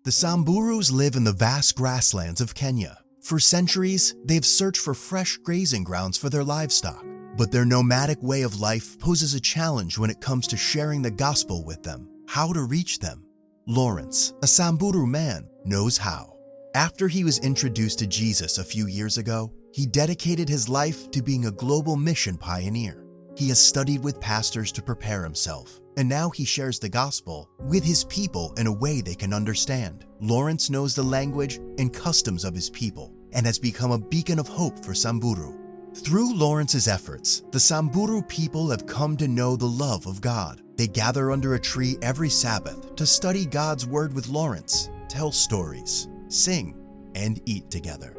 The Samburus live in the vast grasslands of Kenya. For centuries, they've searched for fresh grazing grounds for their livestock. But their nomadic way of life poses a challenge when it comes to sharing the gospel with them. How to reach them? Lawrence, a Samburu man, knows how. After he was introduced to Jesus a few years ago, he dedicated his life to being a global mission pioneer. He has studied with pastors to prepare himself, and now he shares the gospel with his people in a way they can understand. Lawrence knows the language and customs of his people and has become a beacon of hope for Samburu. Through Lawrence's efforts, the Samburu people have come to know the love of God. They gather under a tree every Sabbath to study God's word with Lawrence, tell stories, sing, and eat together.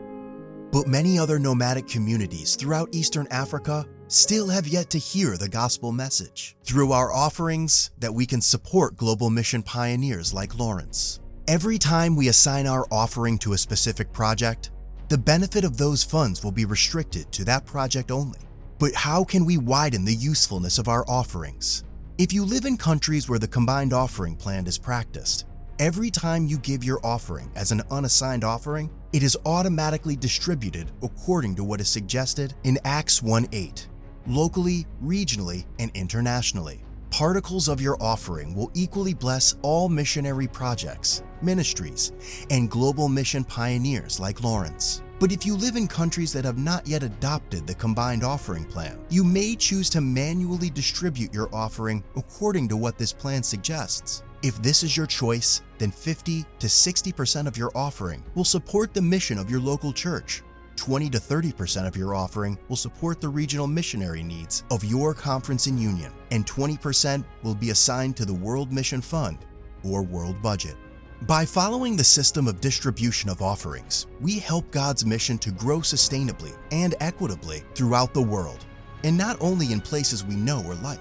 But many other nomadic communities throughout Eastern Africa still have yet to hear the gospel message. Through our offerings, that we can support global mission pioneers like Lawrence. Every time we assign our offering to a specific project, the benefit of those funds will be restricted to that project only. But how can we widen the usefulness of our offerings? If you live in countries where the combined offering plan is practiced, every time you give your offering as an unassigned offering, it is automatically distributed according to what is suggested in Acts 1:8, locally, regionally, and internationally. Particles of your offering will equally bless all missionary projects, ministries, and global mission pioneers like Lawrence. But if you live in countries that have not yet adopted the combined offering plan, you may choose to manually distribute your offering according to what this plan suggests. If this is your choice, then 50 to 60% of your offering will support the mission of your local church. 20 to 30% of your offering will support the regional missionary needs of your conference and union, and 20% will be assigned to the World Mission Fund or World Budget. By following the system of distribution of offerings, we help God's mission to grow sustainably and equitably throughout the world, and not only in places we know or like.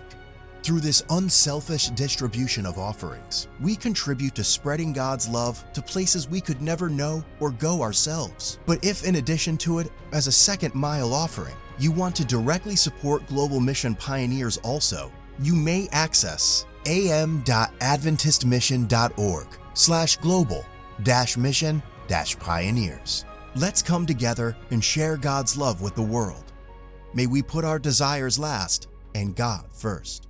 Through this unselfish distribution of offerings, we contribute to spreading God's love to places we could never know or go ourselves. But if in addition to it, as a second mile offering, you want to directly support global mission pioneers also, you may access am.adventistmission.org/global-mission-pioneers. Let's come together and share God's love with the world. May we put our desires last and God first.